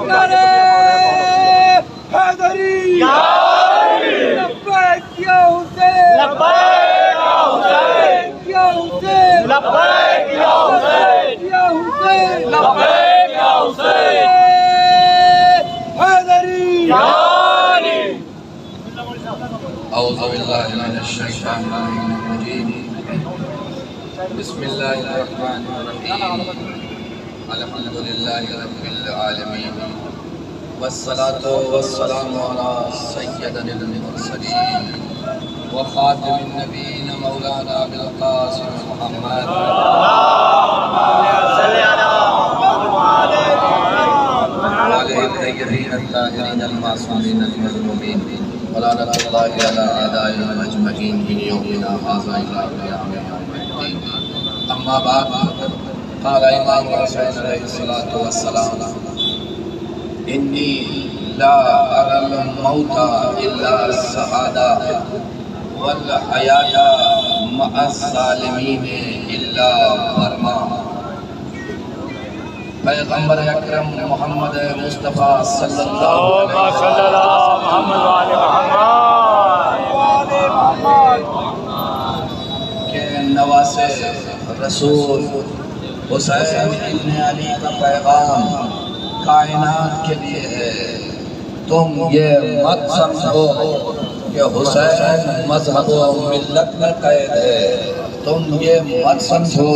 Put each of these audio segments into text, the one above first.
نعرہ حیدری لبیک یا حسین لبیک یا حسین یا حسین لبیک یا حسین یا حسین لبیک یا حسین حیدری اعوذ باللہ من الشیطان الرجیم بسم اللہ الرحمن الرحیم الحمدللہ رب العالمین والصلاة والسلام علی سیدنا المرسلین وخاتم النبیین مولانا بالقاسم محمد وعلى الطيبين الطاهرين المعصومين المظلومين ولعنة الله على أعدائهم أجمعين من يومنا هذا إلى قيام يوم الدين. أما بعد قال إمام حسين عليه الصلاة والسلام إني لا أرى الموت إلا السعادة والحياة مع الظالمين إلا برما. پیغمبر اکرم محمد مصطفیٰ صلی اللہ علیہ وسلم کے نواسے رسول حسین ابن علی کا پیغام کائنات کے لیے ہے. تم یہ مت سمجھو کہ حسین مذہب و ملت میں قید ہے. تم یہ مت سمجھو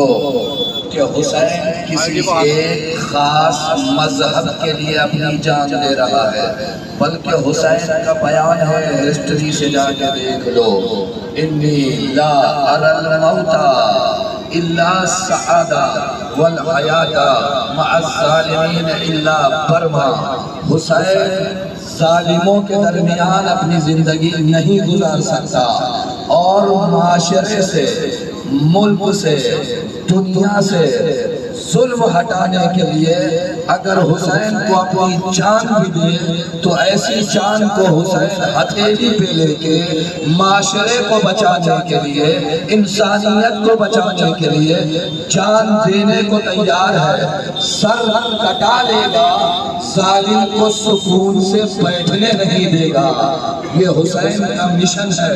کہ حسین کسی ایک خاص مذہب کے لیے اپنی جان دے رہا ہے، بلکہ حسین کا بیان ہے. ہسٹری سے جا کے دیکھ لو. انی لا اری الموت الا السعادہ والحیاۃ مع الظالمین الا برما. حسین ظالموں کے درمیان اپنی زندگی نہیں گزار سکتا، اور معاشرے سے، ملک سے، دنیا سے ظلم ہٹانے کے لیے اگر حسین کو اپنی جان بھی دے تو ایسی جان کو حسین ہتھیلی پہ لے کے معاشرے کو بچانے کے لیے، انسانیت کو بچانے کے لیے جان دینے کو تیار ہے. سر کٹا لے گا، ظالم کو سکون سے بیٹھنے نہیں دے گا. یہ حسین کا مشن ہے.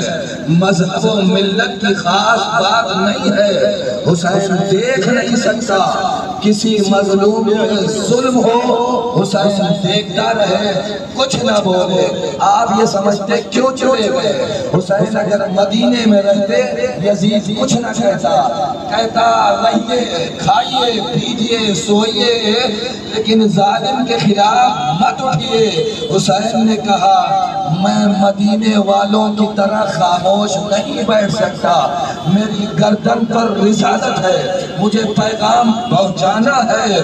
مذہب و ملت کی خاص بات نہیں ہے. حسین دیکھ نہیں سکتا کسی مظلوم پہ ظلم ہو، حسین دیکھتا رہے، کچھ نہ بولے. آپ یہ سمجھتے کیوں چلے گئے؟ حسین اگر مدینے میں رہتے یزید کچھ نہ کہتا رہیے، کھائیے، پیجیے، سوئیے، لیکن ظالم کے خلاف مت اٹھیے. حسین نے کہا میں مدینے والوں کی طرح خاموش نہیں بیٹھ سکتا. میری گردن پر رسالت ہے، مجھے پیغام پہنچانا ہے.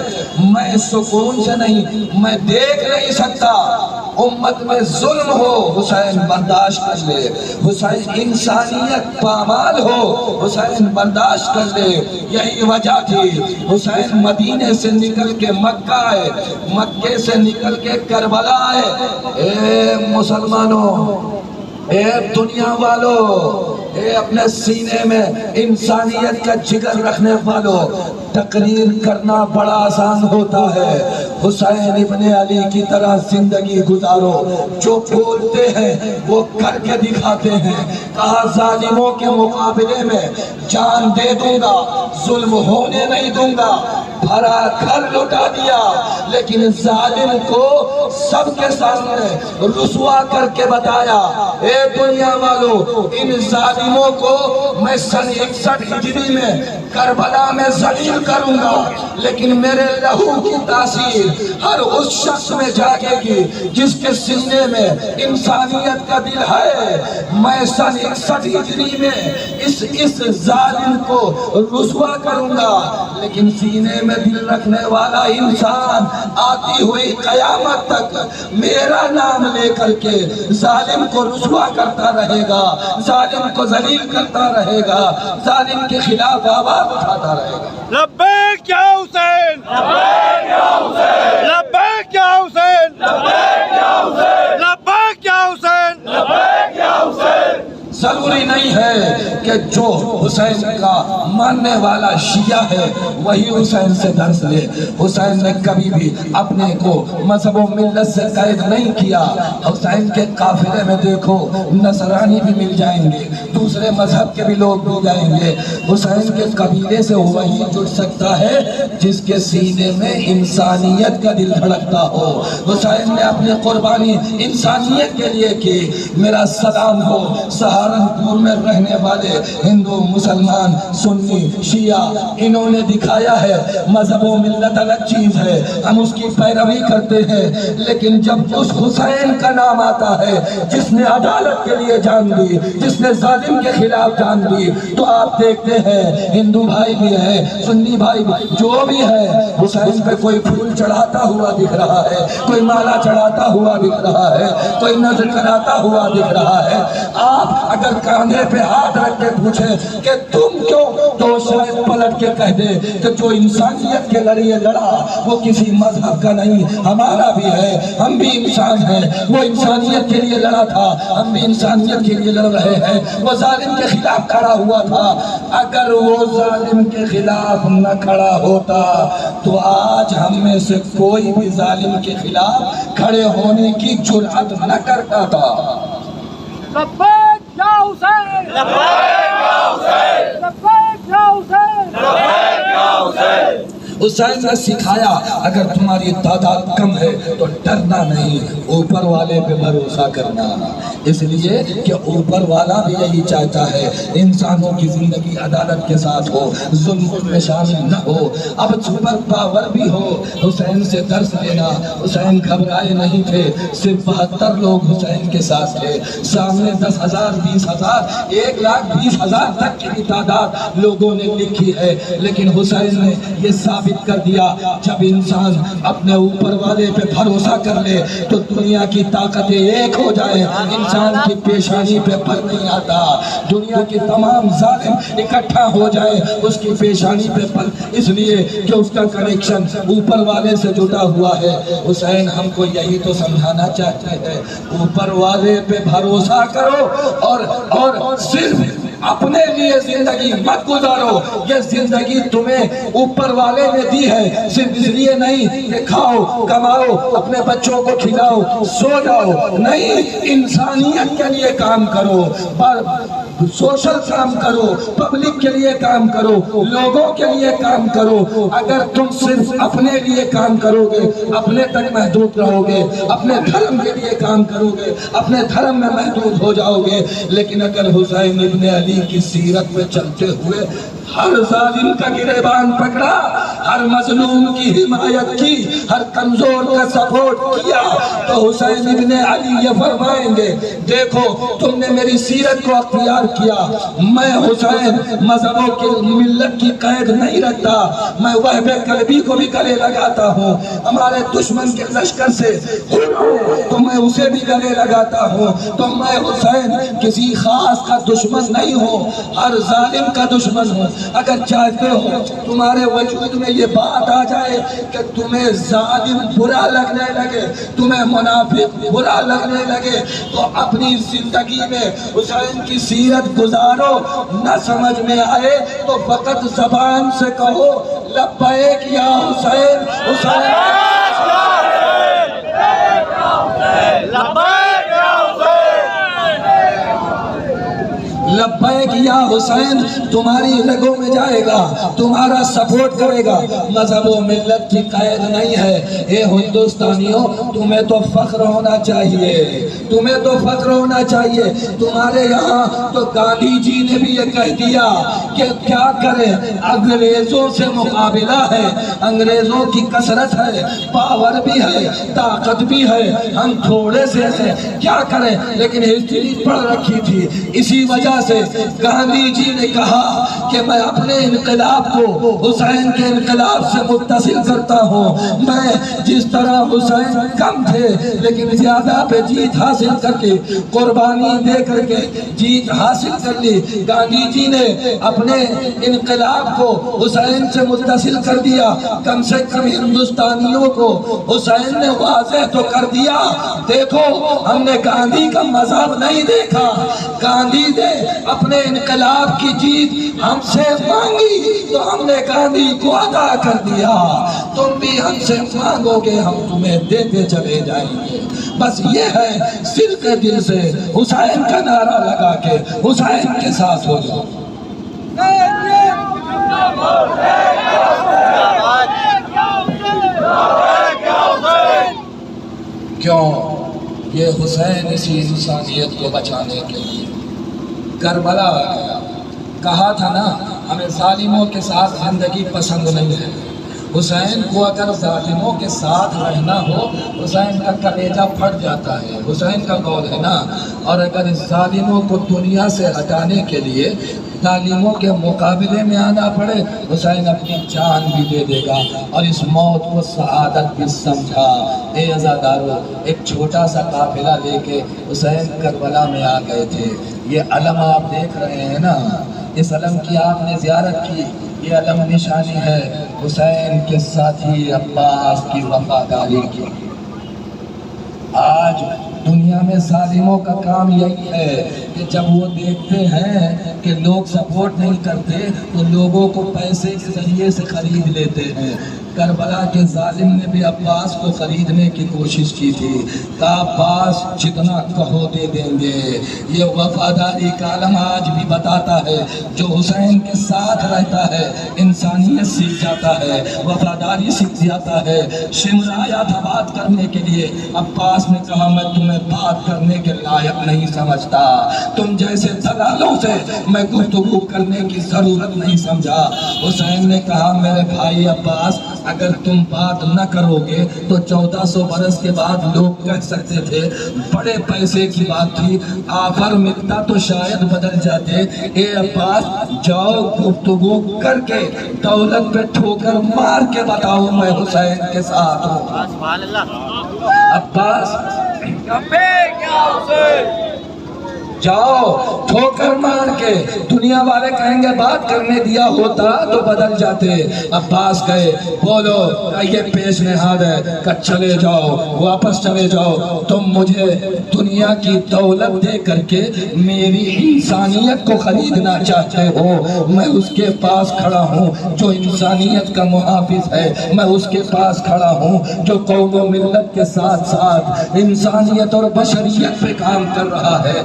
میں سکون سے نہیں، میں دیکھ نہیں سکتا امت میں ظلم ہو. حسین برداشت کر لے. حسین انسانیت پامال ہو، حسین برداشت کر لے. یہی وجہ تھی حسین مدینے سے نکل کے مکہ آئے، مکے سے نکل کے کربلا آئے. اے مسلمانوں، اے دنیا والوں، اے اپنے سینے میں انسانیت کا جگر رکھنے والوں، تقریر کرنا بڑا آسان ہوتا ہے. حسین ابن علی کی طرح زندگی گزارو. جو بولتے ہیں وہ کر کے دکھاتے ہیں. کہا ظالموں کے مقابلے میں جان دے دوں گا، ظلم ہونے نہیں دوں گا. بھرا گھر لٹا دیا، لیکن ظالم کو سب کے سامنے رسوا کر کے بتایا اے دنیا والوں، ان ظالموں کو میں سن 61 ہجری میں کربلا میں ذلیل کروں گا، لیکن میرے لہو کی تاثیر ہر اس شخص میں جاگے گی جس کے سینے میں انسانیت کا دل ہے. میں سن 61 ہجری میں اس ظالم کو رسوا کروں گا، لیکن سینے میں دل رکھنے والا انسان آتی ہوئی قیامت تک میرا نام لے کر کے ظالم کو رسوا کرتا رہے گا، ظالم کو ذلیل کرتا رہے گا، ظالم کے خلاف آواز اٹھاتا رہے گا. لبیک یا حسین، لبیک یا حسین، لبیک یا حسین، لبیک یا حسین، لبیک یا حسین، لبیک یا حسین. ضروری نہیں ہے کہ جو حسین کا ماننے والا شیعہ ہے وہی حسین سے درس لے۔ حسین نے کبھی بھی اپنے کو مذہب و ملت سے قید نہیں کیا۔ حسین کے قافلے میں دیکھو نصرانی بھی مل جائیں گے، دوسرے مذہب کے بھی لوگ مل جائیں گے۔ حسین کے قبیلے سے وہی جڑ سکتا ہے جس کے سینے میں انسانیت کا دل دھڑکتا ہو۔ حسین نے اپنی قربانی انسانیت کے لیے کی۔ میرا سلام ہو سہارنپور میں رہنے والے ہندو، مسلمان، سنی، شیعہ، انہوں نے دکھایا ہے مذہب و ملت الگ چیز ہے، ہم اس کی پیروی کرتے ہیں، لیکن جب اس حسین کا نام آتا ہے جس نے عدالت کے لیے جان دی، جس نے ظالم کے خلاف جان دی، تو آپ دیکھتے ہیں ہندو بھائی بھی ہے، سنی بھائی بھی، جو بھی ہے حسین پہ کوئی پھول چڑھاتا ہوا دکھ رہا ہے، کوئی مالا چڑھاتا ہوا دکھ رہا ہے، کوئی نظر کراتا ہوا دکھ رہا ہے۔ آپ اگر کاندھے پہ ہاتھ رکھ کے پوچھیں کہ تم کیوں، تو شاید پلٹ کے کہہ دے کہ جو انسانیت کے لیے لڑا وہ کسی مذہب کا نہیں، ہمارا بھی ہے، ہم بھی انسان ہیں، وہ انسانیت کے لیے لڑا تھا، ہم بھی انسانیت کے لیے لڑ رہے ہیں، وہ ظالم کے خلاف کھڑا ہوا تھا۔ اگر وہ ظالم کے خلاف نہ کھڑا ہوتا تو آج ہم میں سے کوئی بھی ظالم کے خلاف کھڑے ہونے کی جرأت نہ کرتا تھا۔ لبیک یا حسین، لبیک یا حسین، لبیک یا حسین، لبیک یا حسین۔ حسین نے سکھایا اگر تمہاری تعداد کم ہے تو ڈرنا نہیں، اوپر والے پہ بھروسہ کرنا، اس لیے کہ اوپر والا بھی یہی چاہتا ہے انسانوں کی زندگی عدالت کے ساتھ ہو، ظلم میں شامل نہ ہو۔ اب سپر پاور بھی ہو، حسین سے درس لینا۔ حسین گھبرائے نہیں تھے، صرف 72 لوگ حسین کے ساتھ تھے، سامنے 10,000 20,000 1,20,000 تک کی تعداد لوگوں نے لکھی ہے، لیکن حسین نے یہ ثابت کر دیا جب انسان اپنے اوپر والے پہ بھروسہ کر لے تو دنیا کی طاقتیں ایک ہو جائیں۔ انسان کی پیشانی پہ پر نہیں آتا، دنیا کے تمام ظالم اکٹھا ہو جائیں اس کی پیشانی پہ پر، اس لیے کہ اس کا کنیکشن اوپر والے سے جڑا ہوا ہے۔ حسین ہم کو یہی تو سمجھانا چاہتے ہیں، اوپر والے پہ بھروسہ کرو اور صرف اپنے لیے زندگی مت گزارو۔ یہ زندگی تمہیں اوپر والے نے دی ہے، صرف اس لیے نہیں کہ کھاؤ کماؤ اپنے بچوں کو کھلاؤ سو جاؤ، نہیں، انسانیت کے لیے کام کرو، سوشل کام کرو، پبلک کے لیے کام کرو، لوگوں کے لیے کام کرو۔ اگر تم صرف اپنے لیے کام کرو گے اپنے تک محدود رہو گے، اپنے دھرم کے لیے کام کرو گے اپنے دھرم میں محدود ہو جاؤ گے۔ لیکن اگر حسین ابن علی کی سیرت میں چلتے ہوئے ہر ظالم کا گریبان پکڑا، ہر مظلوم کی حمایت کی، ہر کمزور کا سپورٹ کیا، تو حسین ابن علی یہ فرمائیں گے دیکھو تم نے میری سیرت کو اختیار کیا، میں حسین مذہبوں کی ملت کی قید نہیں رکھتا، میں وہب قلبی کو بھی گلے لگاتا ہوں، ہمارے دشمن کے لشکر سے تو میں اسے بھی گلے لگاتا ہوں، تو میں حسین کسی خاص کا دشمن نہیں ہوں، ہر ظالم کا دشمن ہوں۔ اگر چاہتے ہو تمہارے وجود میں یہ بات آ جائے کہ تمہیں ظالم برا لگنے لگے، تمہیں منافق برا لگنے لگے، تو اپنی زندگی میں حسین کی سیرت گزارو، نہ سمجھ میں آئے تو فقط زبان سے کہو لبیک یا حسین، حسین لبیک یا حسین تمہاری رگوں میں جائے گا، تمہارا سپورٹ کرے گا، مذہب و ملت کی قید نہیں ہے۔ اے ہندوستانیوں تمہیں تو فخر ہونا چاہیے، تمہیں تو فخر ہونا چاہیے۔ تمہارے یہاں تو گاندھی جی نے بھی یہ کہہ دیا کہ کیا کریں، انگریزوں سے مقابلہ ہے، انگریزوں کی کثرت ہے، پاور بھی ہے، طاقت بھی ہے، ہم تھوڑے سے کیا کریں، لیکن ہسٹری پڑھ رکھی تھی۔ اسی وجہ سے گاندھی جی نے کہا کہ میں اپنے انقلاب کو حسین کے انقلاب سے متصل کرتا ہوں۔ میں جس طرح حسین کم تھے لیکن زیادہ پہ جیت حاصل کر کے، قربانی دے کر کے جیت حاصل کر لی، گاندھی جی نے اپنے انقلاب کو حسین سے متصل کر دیا۔ کم سے کم ہندوستانیوں کو حسین نے واضح تو کر دیا، دیکھو ہم نے گاندھی کا مذہب نہیں دیکھا، گاندھی نے اپنے انقلاب کی جیت ہم سے مانگی تو ہم نے گاندھی کو ادا کر دیا، تم بھی ہم سے مانگو گے ہم تمہیں دیتے چلے جائیں گے۔ بس یہ ہے صدق دل سے حسین کا نعرہ لگا کے حسین کے ساتھ ہو جاؤ۔ کیوں؟ یہ حسین اسی انسانیت کو بچانے کے لیے کربلا آ گیا۔ کہا تھا نا ہمیں ظالموں کے ساتھ زندگی پسند نہیں ہے۔ حسین کو اگر ظالموں کے ساتھ رہنا ہو، حسین کا کلیجہ پھٹ جاتا ہے، حسین کا قول ہے نا۔ اور اگر اس ظالموں کو دنیا سے ہٹانے کے لیے ظالموں کے مقابلے میں آنا پڑے، حسین اپنی جان بھی دے دے گا اور اس موت کو سعادت بھی سمجھا۔ اے عزادارو، ایک چھوٹا سا قافلہ لے کے حسین کربلا میں آ گئے تھے۔ یہ علم آپ دیکھ رہے ہیں نا، اس علم کی آپ نے زیارت کی، یہ علم نشانی ہے حسین کے ساتھی عباس کی وفاداری کی۔ آج دنیا میں ظالموں کا کام یہی ہے کہ جب وہ دیکھتے ہیں کہ لوگ سپورٹ نہیں کرتے تو لوگوں کو پیسے کے ذریعے سے خرید لیتے ہیں۔ کربلا کے ظالم نے بھی عباس کو خریدنے کی کوشش کی تھی، کہا عباس جتنا کہو دے دیں گے۔ یہ وفاداری کا علم آج بھی بتاتا ہے جو حسین کے ساتھ رہتا ہے انسانیت سیکھ جاتا ہے، وفاداری سیکھ جاتا ہے۔ شمر آیا تھا بات کرنے کے لیے، عباس نے کہا میں تمہیں بات کرنے کے لائق نہیں سمجھتا، تم جیسے دلالوں سے میں گفتگو کرنے کی ضرورت نہیں سمجھا۔ حسین نے کہا میرے بھائی عباس، اگر تم بات نہ کرو گے تو 1400 برس کے بعد لوگ کہہ سکتے تھے بڑے پیسے کی بات تھی، آفر ملتا تو شاید بدل جاتے۔ اے عباس جاؤ گفتگو کر کے دولت پہ ٹھوکر مار کے بتاؤ میں حسین کے ساتھ ہوں۔ عباس جاؤ ٹھوکر مار کے، دنیا والے کہیں گے بات کرنے دیا ہوتا تو بدل جاتے۔ عباس گئے، بولو یہ پیش نہاد ہے کہ چلے جاؤ، واپس چلے جاؤ، تم مجھے دنیا کی دولت دے کر کے میری انسانیت کو خریدنا چاہتے ہو، میں اس کے پاس کھڑا ہوں جو انسانیت کا محافظ ہے، میں اس کے پاس کھڑا ہوں جو قوم و ملت کے ساتھ ساتھ انسانیت اور بشریت پہ کام کر رہا ہے۔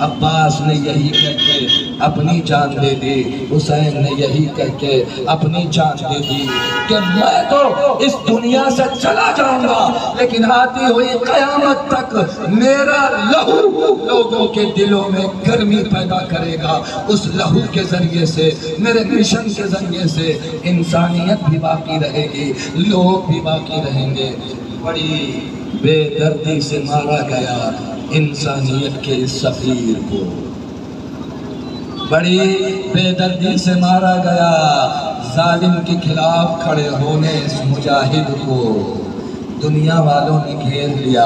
عباس نے یہی کہہ کے اپنی جان دے دی، حسین نے یہی کہہ کے اپنی جان دے دی کہ میں تو اس دنیا سے چلا جاؤں گا لیکن آتی ہوئی قیامت تک میرا لہو لوگوں کے دلوں میں گرمی پیدا کرے گا، اس لہو کے ذریعے سے، میرے مشن کے ذریعے سے انسانیت بھی باقی رہے گی، لوگ بھی باقی رہیں گے۔ بڑی بے دردی سے مارا گیا انسانیت کے اس سفیر کو، بڑی بے دردی سے مارا گیا ظالم کے خلاف کھڑے ہونے اس مجاہد کو۔ دنیا والوں نے گھیر لیا،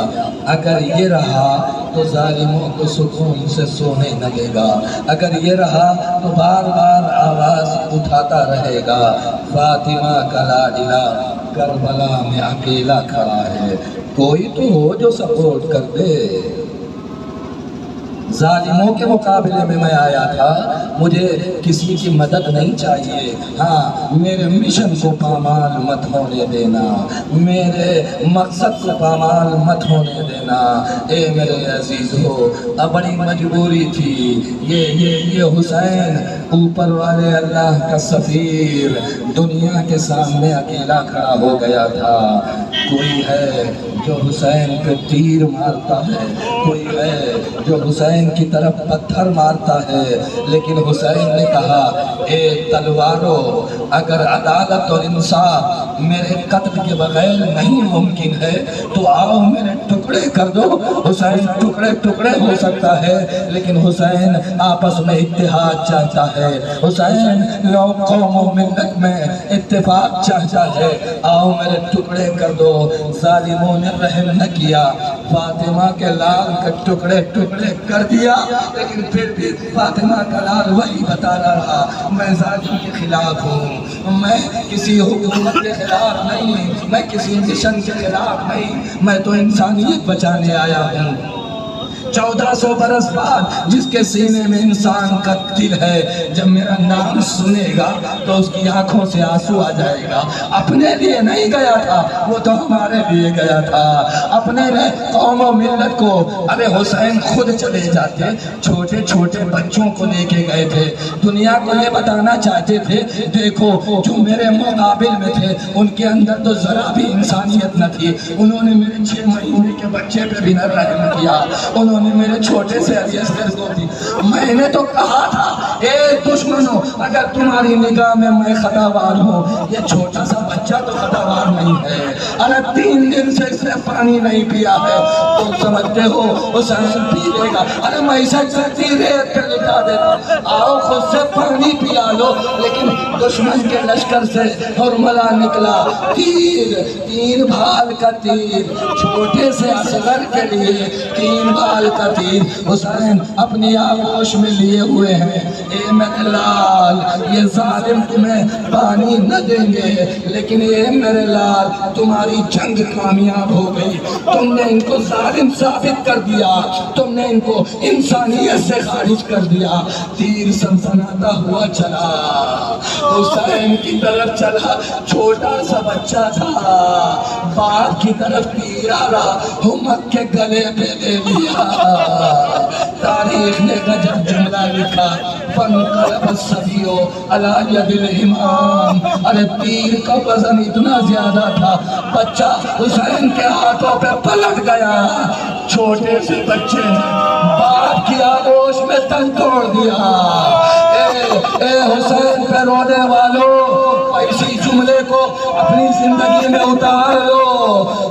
اگر یہ رہا تو ظالموں کو سکون سے سونے نہ دے گا، اگر یہ رہا تو بار بار آواز اٹھاتا رہے گا فاطمہ کا لاڈلا کربلا میں اکیلا کھڑا ہے، کوئی تو ہو جو سپورٹ کر دے۔ ظالموں کے مقابلے میں آیا تھا، مجھے کسی کی مدد نہیں چاہیے، ہاں میرے مشن کو پامال مت ہونے دینا، میرے مقصد کو پامال مت ہونے دینا۔ اے میرے عزیزو، بڑی مجبوری تھی، یہ حسین اوپر والے اللہ کا سفیر دنیا کے سامنے اکیلا کھڑا ہو گیا تھا۔ کوئی ہے جو حسین پہ تیر مارتا ہے، کوئی ہے جو حسین کی طرف پتھر مارتا ہے، لیکن حسین نے کہا اے تلوارو، اگر عدالت اور انصاف میرے قتل کے بغیر نہیں ممکن ہے تو آؤ میرے ٹکڑے کر دو۔ حسین ٹکڑے ٹکڑے ہو سکتا ہے لیکن حسین آپس میں اتحاد چاہتا ہے، حسین لوگ قوم و ملت میں اتفاق چاہتا ہے، آؤ میرے ٹکڑے کر دو۔ ظالموں نے رحم نہ کیا، فاطمہ کے لال کے ٹکڑے ٹکڑے کر دیا، لیکن پھر بھی فاطمہ کا لال وہی بتا رہا میں ظالم کے خلاف ہوں، میں کسی حکومت کے خلاف نہیں، میں کسی مشن کے خلاف نہیں، میں تو انسانیت بچانے آیا ہوں۔ 1400 برس بعد جس کے سینے میں انسان کا دل ہے، جب میرا نام سنے گا تو اس کی آنکھوں سے آنسو آ جائے گا۔ اپنے لیے نہیں گیا تھا، وہ تو ہمارے لیے گیا تھا، اپنے قوم و ملت کو۔ ارے حسین خود چلے جاتے، چھوٹے چھوٹے بچوں کو لے کے گئے تھے، دنیا کو یہ بتانا چاہتے تھے دیکھو جو میرے مقابل میں تھے ان کے اندر تو ذرا بھی انسانیت نہ تھی، انہوں نے میرے 6 مہینے کے بچے پہ بھی نہ رحم کیا، انہوں نے میرے چھوٹے سے علی اصغر کو دی۔ میں نے تو کہا تھا اے دشمنوں، اگر تمہاری نگاہ میں میں خطاوار ہوں، یہ چھوٹا سا بچہ تو خطاوار نہیں ہے۔ ارے 3 دن سے اس نے پانی نہیں پیا ہے، تم سمجھتے ہو حسین پی لے گا؟ ارے میں اسے ریت پہ لٹا دیتا، آؤ خود سے پانی پیا لو۔ لیکن دشمن کے لشکر سے حرملہ نکلا، تیر 3 بھال کا تیر، چھوٹے سے اصغر کے لیے 3 بھال کا تیر حسین اپنی آغوش میں لیے ہوئے ہیں۔ اے میرے لال، یہ ظالم تمہیں پانی نہ دیں گے، لیکن اے میرے لال تمہاری جنگ کامیاب ہو گئی، تم نے ان کو ظالم ثابت کر دیا، تم نے ان کو انسانیت سے خارج کر دیا۔ تیر سنسناتا ہوا چلا، حسین کی طرف چلا، چھوٹا سا بچہ تھا، باپ کی طرف تیر آ رہا، ہمت کے گلے پہ لے لیا۔ تاریخ نے گجب جملہ لکھا، فانقلب الصبی علی ید الامام۔ ارے تیر کا وزن اتنا زیادہ تھا، بچہ حسین کے ہاتھوں پہ پلٹ گیا، چھوٹے سے بچے نے باپ کی آغوش میں تن توڑ دیا۔ اے حسین پہ رونے والوں، اسی جملے کو اپنی زندگی میں اتار لو۔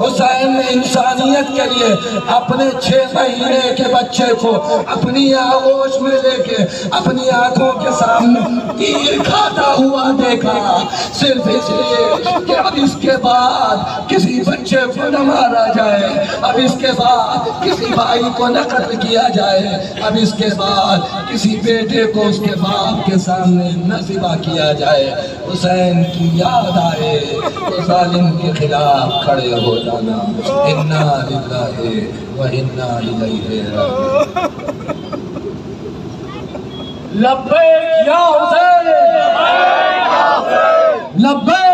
حسین نے انسانیت کے لیے اپنے 6 مہینے کے بچے کو اپنی آغوش میں لے کے اپنی آنکھوں کے سامنے تیر کھاتا ہوا دیکھا، صرف اس لیے کہ اب اس کے بعد کسی بچے کو نہ مارا جائے، اب اس کے بعد کسی بھائی کو نہ قتل کیا جائے، اب اس کے بعد کسی بیٹے کو اس کے باپ کے سامنے نہ ذبح کیا جائے۔ حسین کی یاد آئے تو ظالم کے خلاف کھڑے ہو جانا۔ انا للہ و انا الیہ راجعون۔ لبیک یا حسین، لبیک